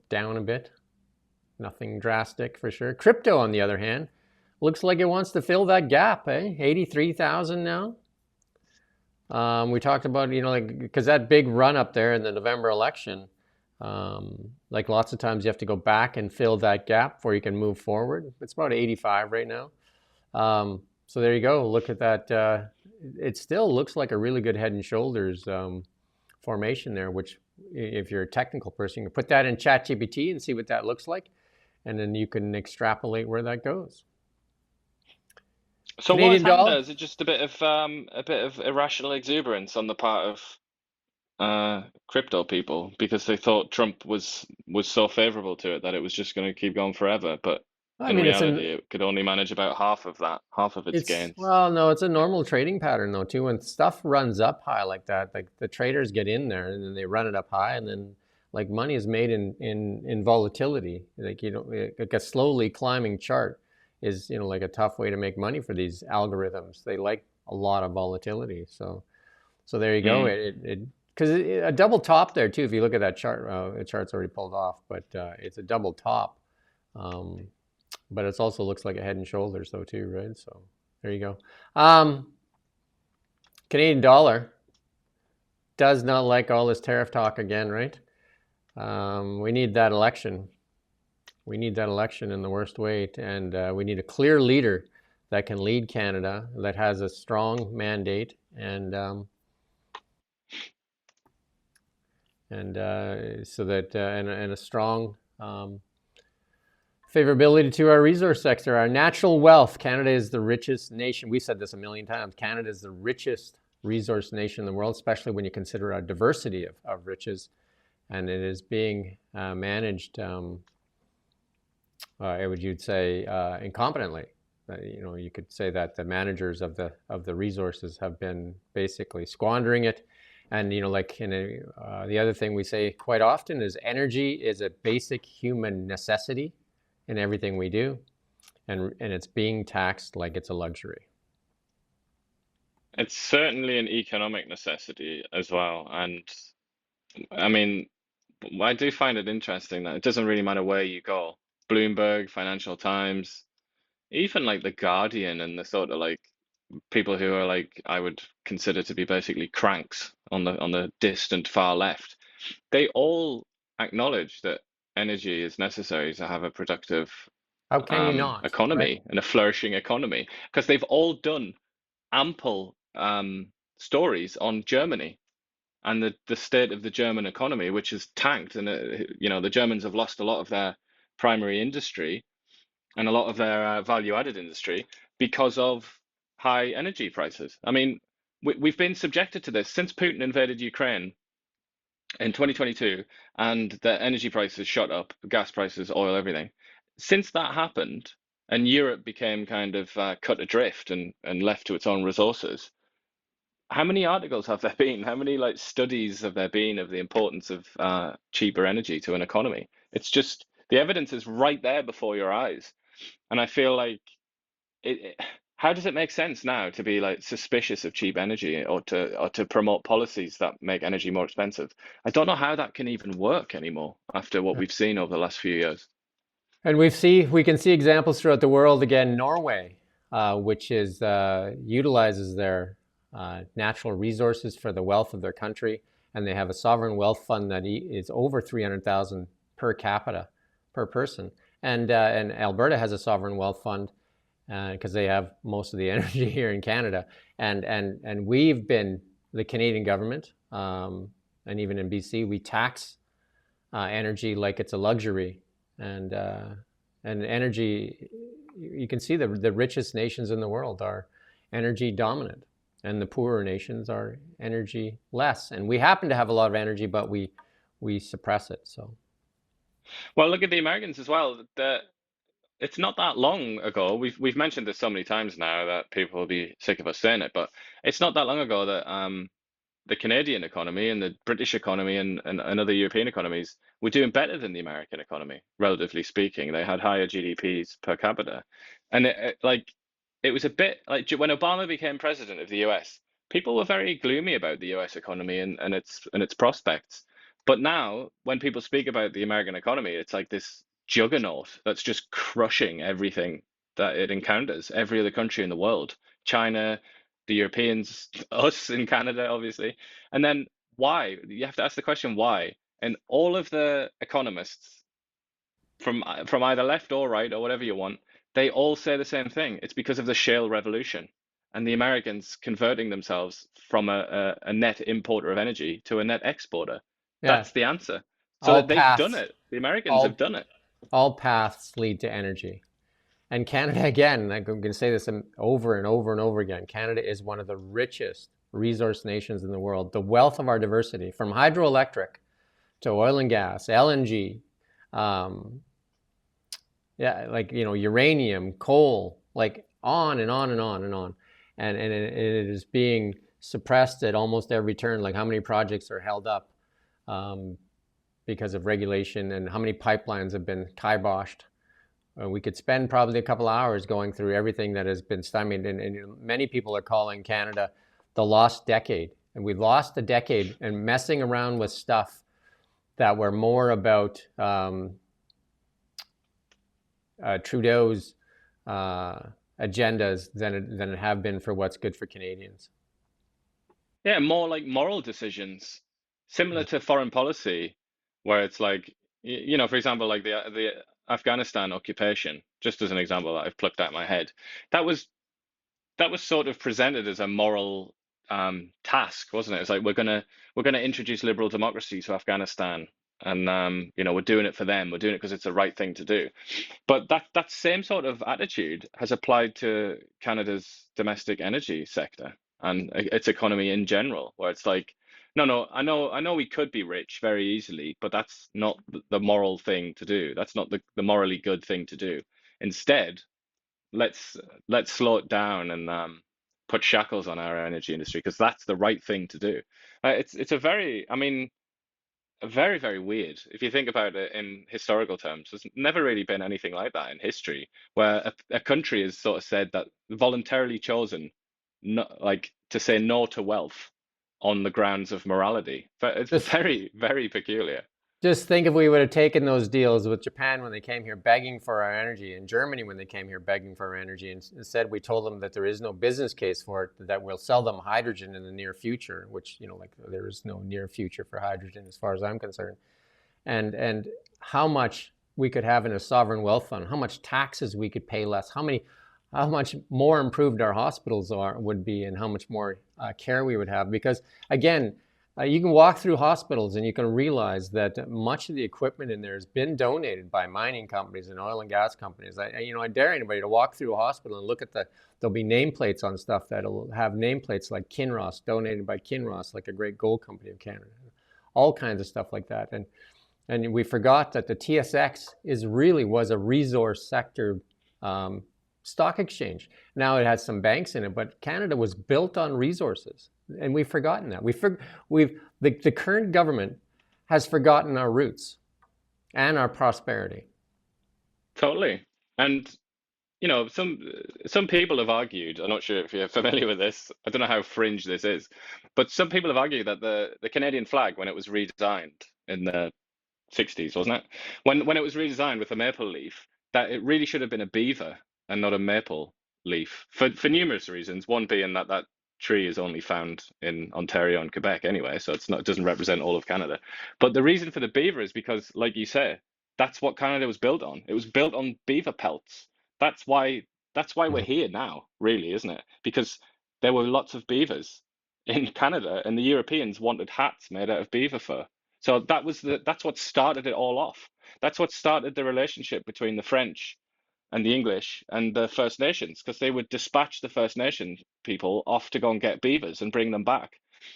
down a bit, nothing drastic for sure. Crypto, on the other hand, looks like it wants to fill that gap. 83,000 now. We talked about, because that big run up there in the November election, like lots of times you have to go back and fill that gap before you can move forward. It's about 85 right now. So there you go. Look at that. It still looks like a really good head and shoulders formation there, which if you're a technical person, you can put that in ChatGPT and see what that looks like. And then you can extrapolate where that goes. So Canadian what's happened dollar? there? Is it just a bit of irrational exuberance on the part of crypto people because they thought Trump was so favorable to it that it was just going to keep going forever, but I in mean, reality, it could only manage about half of its gains. well, no, it's a normal trading pattern though too. When stuff runs up high like that, like the traders get in there and then they run it up high, and then like money is made in volatility. Like like a slowly climbing chart is like a tough way to make money for these algorithms. They like a lot of volatility. So there you go. Because a double top there too. If you look at that chart, the chart's already pulled off, but it's a double top. But it also looks like a head and shoulders though too, right? So there you go. Canadian dollar does not like all this tariff talk again, right? We need that election. We need that election in the worst way, and we need a clear leader that can lead Canada, that has a strong mandate, and so that and a strong favorability to our resource sector, our natural wealth. Canada is the richest nation. We've said this a million times. Canada is the richest resource nation in the world, especially when you consider our diversity of riches. And it is being managed, you'd say, incompetently. You could say that the managers of the resources have been basically squandering it. And the other thing we say quite often is energy is a basic human necessity in everything we do, and it's being taxed like it's a luxury. It's certainly an economic necessity as well. And I mean, I do find it interesting that it doesn't really matter where you go. Bloomberg, Financial Times, even like The Guardian and the sort of like people who are like I would consider to be basically cranks on the distant far left, they all acknowledge that energy is necessary to have a productive How can you not? economy, Right? and a flourishing economy, because they've all done ample stories on Germany and the state of the German economy, which has tanked, and the Germans have lost a lot of their primary industry and a lot of their value-added industry because of high energy prices. I mean, we've been subjected to this since Putin invaded Ukraine in 2022, and the energy prices shot up, gas prices, oil, everything. Since that happened, and Europe became kind of cut adrift and left to its own resources, how many articles have there been? How many like studies have there been of the importance of cheaper energy to an economy? It's just the evidence is right there before your eyes, and I feel like how does it make sense now to be like suspicious of cheap energy or to promote policies that make energy more expensive? I don't know how that can even work anymore after what we've seen over the last few years. And we can see examples throughout the world. Again, Norway, which utilizes their natural resources for the wealth of their country, and they have a sovereign wealth fund that is over 300,000 per capita per person. And Alberta has a sovereign wealth fund because they have most of the energy here in Canada. And we've been, the Canadian government, and even in BC, we tax energy like it's a luxury. And energy, you can see the richest nations in the world are energy dominant, and the poorer nations are energy less. And we happen to have a lot of energy, but we suppress it. So, well, look at the Americans as well. It's not that long ago. We've mentioned this so many times now that people will be sick of us saying it, but it's not that long ago that the Canadian economy and the British economy and other European economies were doing better than the American economy, relatively speaking. They had higher GDPs per capita. And it was a bit like when Obama became president of the US, people were very gloomy about the US economy and its prospects. But now, when people speak about the American economy, it's like this juggernaut that's just crushing everything that it encounters, every other country in the world, China, the Europeans, us in Canada, obviously. And then why? You have to ask the question why. And all of the economists from either left or right or whatever you want, they all say the same thing. It's because of the shale revolution and the Americans converting themselves from a net importer of energy to a net exporter. Yeah. That's the answer. So All that they've done paths, it. The Americans have done it. all paths lead to energy. And Canada, again, I'm going to say this over and over and over again, Canada is one of the richest resource nations in the world. The wealth of our diversity, from hydroelectric to oil and gas, LNG, uranium, coal, like on and on and on and on. And it is being suppressed at almost every turn, like how many projects are held up because of regulation and how many pipelines have been kiboshed. We could spend probably a couple hours going through everything that has been stymied. And many people are calling Canada the lost decade. And we've lost a decade and messing around with stuff that were more about Trudeau's agendas than it have been for what's good for Canadians. Yeah, more like moral decisions, similar to foreign policy, where it's like, for example, like the Afghanistan occupation, just as an example that I've plucked out of my head, that was sort of presented as a moral task, wasn't it? It's like we're gonna introduce liberal democracy to Afghanistan, and we're doing it for them. We're doing it because it's the right thing to do. But that same sort of attitude has applied to Canada's domestic energy sector and its economy in general, where it's like, no, I know we could be rich very easily, but that's not the moral thing to do. That's not the morally good thing to do. Instead, let's slow it down and put shackles on our energy industry because that's the right thing to do. It's a very, I mean, very, very weird if you think about it in historical terms. There's never really been anything like that in history where a country has sort of said that voluntarily chosen, like to say no to wealth on the grounds of morality. But it's very, very peculiar. Just think if we would have taken those deals with Japan when they came here begging for our energy, and Germany when they came here begging for our energy, and instead we told them that there is no business case for it, that we'll sell them hydrogen in the near future, which, there is no near future for hydrogen as far as I'm concerned. And how much we could have in a sovereign wealth fund, how much taxes we could pay less, how much more improved our hospitals would be, and how much more care we would have. Because again, you can walk through hospitals and you can realize that much of the equipment in there has been donated by mining companies and oil and gas companies. I dare anybody to walk through a hospital and look at there'll be nameplates on stuff that'll have nameplates like Kinross, donated by Kinross, like a great gold company of Canada, all kinds of stuff like that. And we forgot that the TSX was a resource sector stock exchange. Now it has some banks in it, but Canada was built on resources. And we've forgotten that. The current government has forgotten our roots and our prosperity. Totally. And some people have argued, I'm not sure if you're familiar with this, I don't know how fringe this is, but some people have argued that the Canadian flag, when it was redesigned in the 60s, wasn't it? When it was redesigned with a maple leaf, that it really should have been a beaver and not a maple leaf for numerous reasons. One being that tree is only found in Ontario and Quebec anyway, so it doesn't represent all of Canada. But the reason for the beaver is because, like you say, that's what Canada was built on. It was built on beaver pelts. That's why we're here now, really, isn't it? Because there were lots of beavers in Canada, and the Europeans wanted hats made out of beaver fur. So that's what started it all off. That's what started the relationship between the French and the English and the First Nations, because they would dispatch the First Nation people off to go and get beavers and bring them back.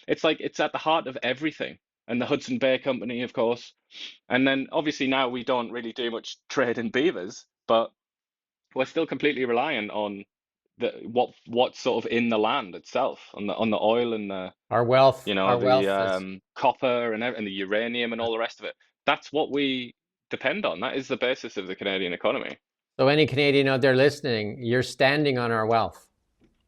It's like it's at the heart of everything. And the Hudson Bay Company, of course. And then obviously now we don't really do much trade in beavers, but we're still completely reliant on what's sort of in the land itself, on the oil and the Our wealth, the is. copper and the uranium and all the rest of it. That's what we depend on. That is the basis of the Canadian economy. So any Canadian out there listening, you're standing on our wealth.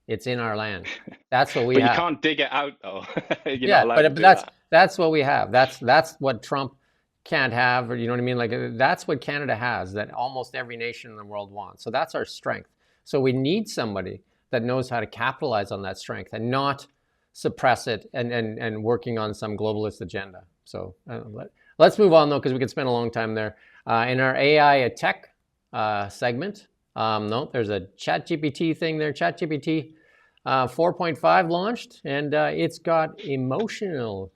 It's in our land. That's what we But have. you can't dig it out, though. You're Yeah, not allowed to but do that. that's what we have. That's what Trump can't have, or you know what I mean? Like that's what Canada has that almost every nation in the world wants. So that's our strength. So we need somebody that knows how to capitalize on that strength and not suppress it and working on some globalist agenda. So let's move on though, because we could spend a long time there. In our AI tech segment, no, there's a ChatGPT thing there. ChatGPT 4.5 launched, and it's got emotional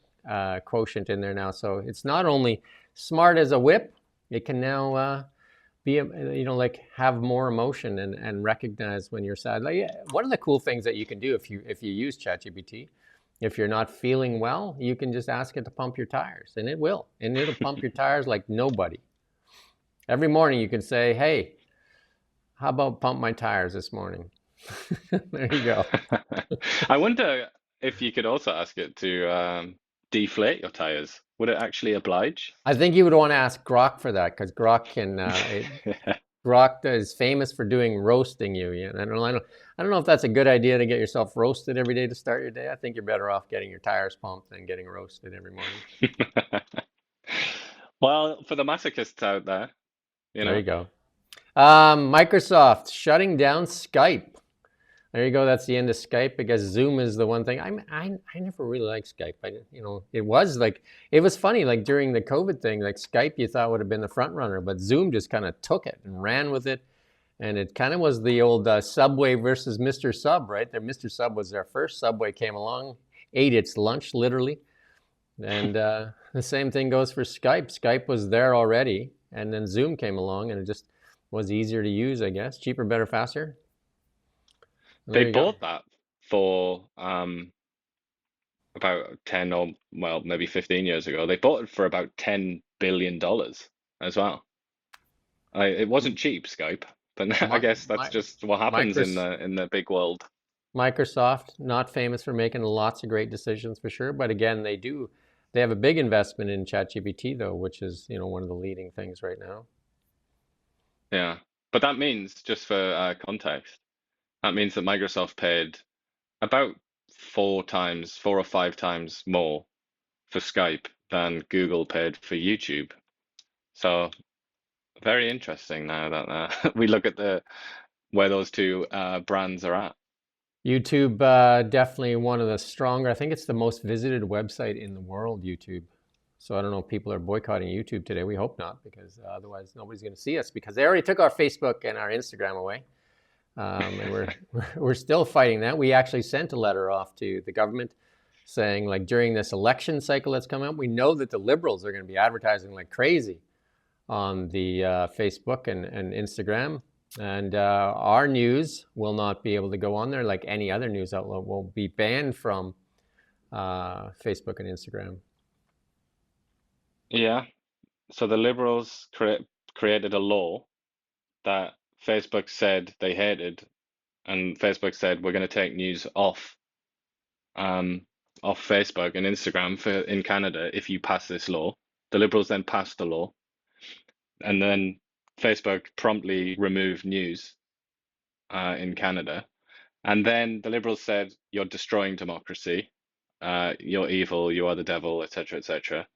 quotient in there now. So it's not only smart as a whip, it can now be, like have more emotion and recognize when you're sad. Like, yeah, one of the cool things that you can do if you use ChatGPT, if you're not feeling well, you can just ask it to pump your tires, and it will, and it'll pump your tires like nobody. Every morning you can say, "Hey, how about pump my tires this morning?" There you go. I wonder if you could also ask it to deflate your tires. Would it actually oblige? I think you would want to ask Grok for that, because Grok can. Grok is famous for doing roasting you. Yeah, I don't know if that's a good idea to get yourself roasted every day to start your day. I think you're better off getting your tires pumped than getting roasted every morning. Well, for the masochists out there, There you go. Microsoft shutting down Skype. There you go. That's the end of Skype, because Zoom is the one thing. I never really liked Skype. It was funny. Like during the COVID thing, like Skype, you thought would have been the front runner, but Zoom just kind of took it and ran with it, and it kind of was the old Subway versus Mr. Sub, right? There, Mr. Sub was their first. Subway came along, ate its lunch literally, and the same thing goes for Skype. Skype was there already, and then Zoom came along, and it just was easier to use, I guess, cheaper, better, faster. They bought that for about 10 or maybe 15 years ago. They bought it for about $10 billion as well. It wasn't cheap, Skype, but I guess that's just what happens in the big world. Microsoft, not famous for making lots of great decisions for sure, but again, they have a big investment in ChatGPT though, which is one of the leading things right now. Yeah, but that means, just for context, that means that Microsoft paid about 4 or 5 times more for Skype than Google paid for YouTube. So very interesting now that we look at where those two brands are at. YouTube, definitely one of the stronger. I think it's the most visited website in the world, YouTube. So I don't know if people are boycotting YouTube today. We hope not, because otherwise nobody's going to see us, because they already took our Facebook and our Instagram away. And we're still fighting that. We actually sent a letter off to the government saying, like, during this election cycle that's coming up, we know that the Liberals are going to be advertising like crazy on the Facebook and Instagram, and our news will not be able to go on there. Like any other news outlet will be banned from Facebook and Instagram. Yeah, so the Liberals created a law that Facebook said they hated, and Facebook said, we're going to take news off Facebook and Instagram in Canada if you pass this law. The Liberals then passed the law, and then Facebook promptly removed news in Canada. And then the Liberals said, you're destroying democracy, you're evil, you are the devil, etc., etc.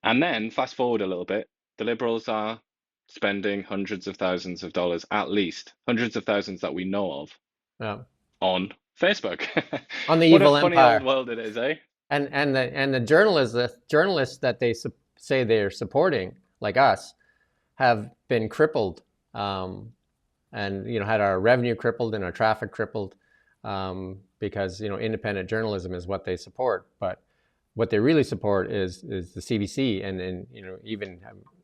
And then fast forward a little bit, the Liberals are spending hundreds of thousands of dollars, at least hundreds of thousands that we know of, on Facebook. On the evil what a funny empire. old world it is, eh? And the journalists that they say they're supporting, like us, have been crippled, and had our revenue crippled and our traffic crippled, because independent journalism is what they support. But what they really support is the CBC, and even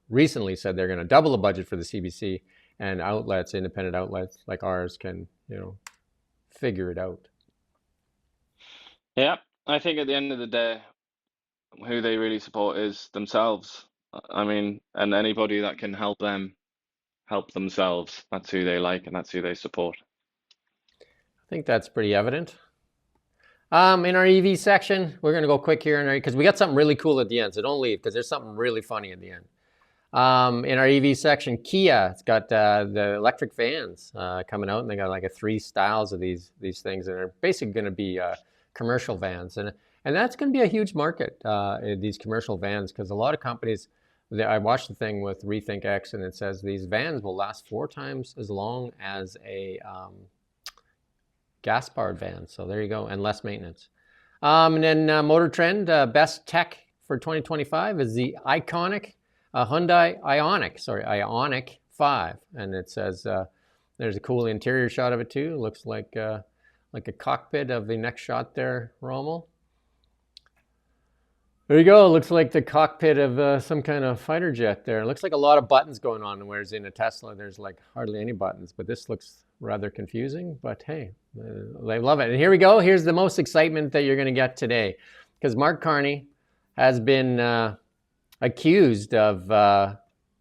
recently said they're going to double the budget for the CBC, and independent outlets like ours can figure it out. Yeah, I think at the end of the day, who they really support is themselves. I mean, and anybody that can help them help themselves, that's who they like and that's who they support. think that's pretty evident. In our EV section, we're going to go quick here because we got something really cool at the end, so don't leave because there's something really funny at the end. In our EV section, Kia, it's got the electric vans coming out, and they got like 3 styles of these things, and they're basically going to be commercial vans, and that's going to be a huge market, these commercial vans, because a lot of companies. I watched the thing with Rethink X, and it says these vans will last 4 times as long as a gas-powered van. So there you go, and less maintenance. And then Motor Trend, best tech for 2025 is the Hyundai Ioniq 5, and it says there's a cool interior shot of it too. It looks like a cockpit of the next shot there, Rommel. There you go. It looks like the cockpit of some kind of fighter jet there. It looks like a lot of buttons going on, whereas in a Tesla, there's like hardly any buttons. But this looks rather confusing. But hey, they love it. And here we go. Here's the most excitement that you're going to get today. Because Mark Carney has been accused of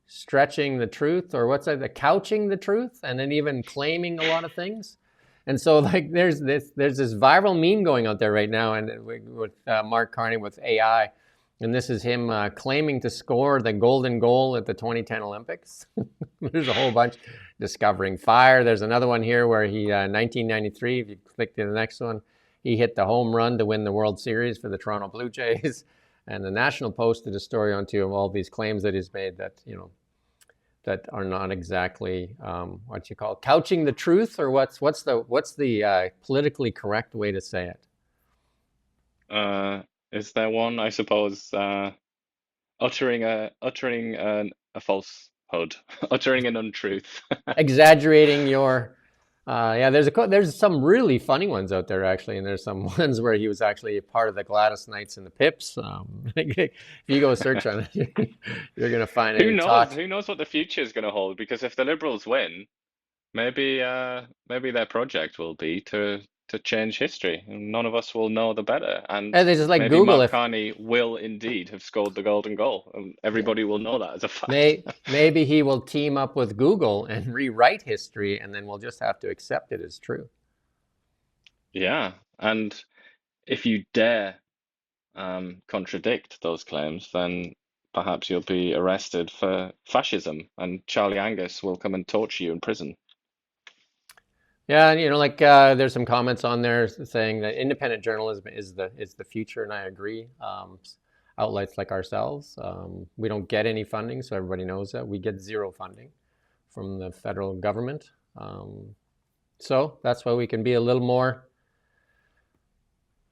stretching the truth, or what's that, couching the truth, and then even claiming a lot of things. And so like there's this viral meme going out there right now, and with Mark Carney with AI. And this is him claiming to score the golden goal at the 2010 Olympics. There's a whole bunch. Discovering fire. There's another one here where he, 1993, if you click to the next one, he hit the home run to win the World Series for the Toronto Blue Jays. And the National Post did a story on of all these claims that he's made that, that are not exactly what you call couching the truth, or what's the politically correct way to say it? Is there one? I suppose uttering a falsehood, uttering an untruth, exaggerating your. There's some really funny ones out there actually, and there's some ones where he was actually a part of the Gladys Knights and the Pips. If you go search on it, you're gonna find it. Who knows? Who knows what the future is going to hold? Because if the Liberals win, maybe their project will be to change history, and none of us will know the better. And this is like maybe Google. Mark Carney will indeed have scored the golden goal, and everybody will know that as a fact. Maybe he will team up with Google and rewrite history, and then we'll just have to accept it as true. Yeah, and if you dare contradict those claims, then perhaps you'll be arrested for fascism, and Charlie Angus will come and torture you in prison. Yeah, there's some comments on there saying that independent journalism is the future, and I agree. Outlets like ourselves, we don't get any funding, so everybody knows that. We get 0 funding from the federal government. So that's why we can be a little more,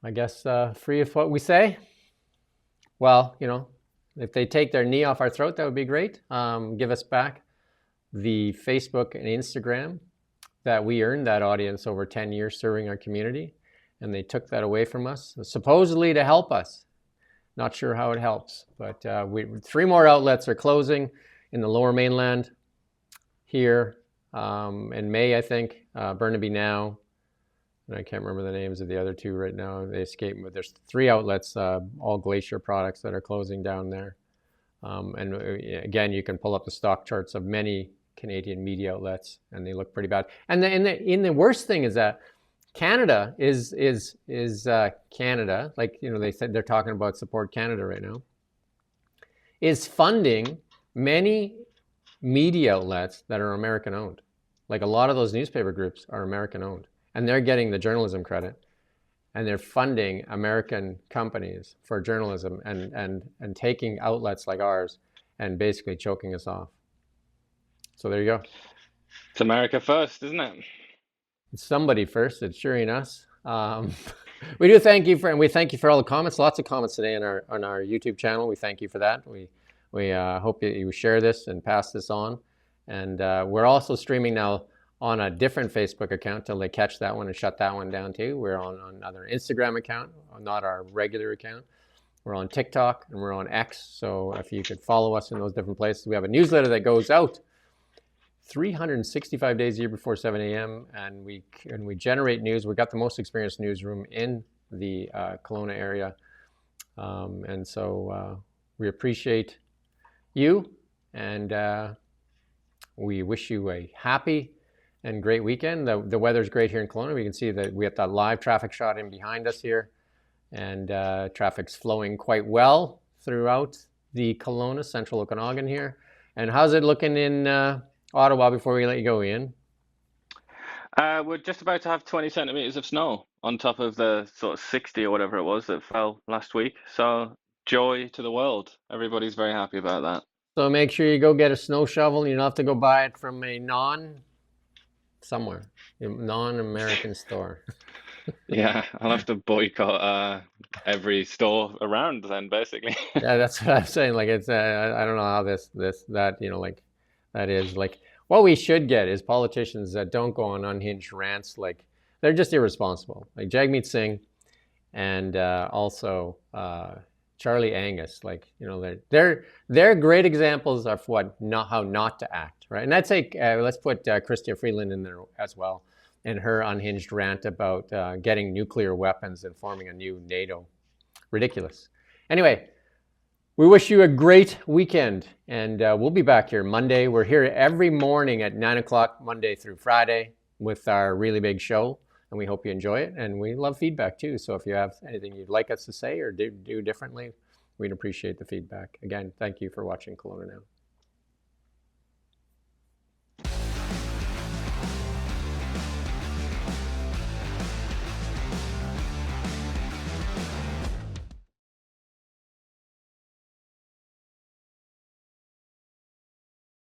I guess, free of what we say. Well, if they take their knee off our throat, that would be great. Give us back the Facebook and Instagram that we earned that audience over 10 years serving our community, and they took that away from us, supposedly to help us. Not sure how it helps, but 3 more outlets are closing in the Lower Mainland here in May, I think. Burnaby Now, and I can't remember the names of the other 2 right now. They escaped, but there's 3 outlets, all Glacier products, that are closing down there. And again, you can pull up the stock charts of many Canadian media outlets, and they look pretty bad. And the worst thing is that Canada is Canada, like they said they're talking about Support Canada right now, is funding many media outlets that are American owned. Like a lot of those newspaper groups are American owned, and they're getting the journalism credit, and they're funding American companies for journalism and taking outlets like ours and basically choking us off. So there you go. It's America first, isn't it? It's somebody first. It's sure ain't us. We do thank you we thank you for all the comments. Lots of comments today on our YouTube channel. We thank you for that. We hope that you share this and pass this on. And we're also streaming now on a different Facebook account till they catch that one and shut that one down too. We're on another Instagram account, not our regular account. We're on TikTok and we're on X. So if you could follow us in those different places, we have a newsletter that goes out 365 days a year before 7 a.m. and we generate news. We've got the most experienced newsroom in the Kelowna area. And so we appreciate you, and we wish you a happy and great weekend. The weather's great here in Kelowna. We can see that we have that live traffic shot in behind us here, and traffic's flowing quite well throughout the Kelowna, central Okanagan here. And how's it looking in Ottawa before we let you go, Ian? We're just about to have 20 centimeters of snow on top of the sort of 60 or whatever it was that fell last week. So joy to the world. Everybody's very happy about that. So make sure you go get a snow shovel. You don't have to go buy it from a non-American store. Yeah, I'll have to boycott every store around then, basically. Yeah, that's what I'm saying. Like it's I don't know how that like that is like what we should get is politicians that don't go on unhinged rants. Like they're just irresponsible. Like Jagmeet Singh and also Charlie Angus. Like they're great examples of how not to act, right? And let's put Chrystia Freeland in there as well, and her unhinged rant about getting nuclear weapons and forming a new NATO. Ridiculous. Anyway, we wish you a great weekend, and we'll be back here Monday. We're here every morning at 9 o'clock, Monday through Friday, with our really big show, and we hope you enjoy it. And we love feedback too, so if you have anything you'd like us to say or do differently, we'd appreciate the feedback. Again, thank you for watching Kelowna Now.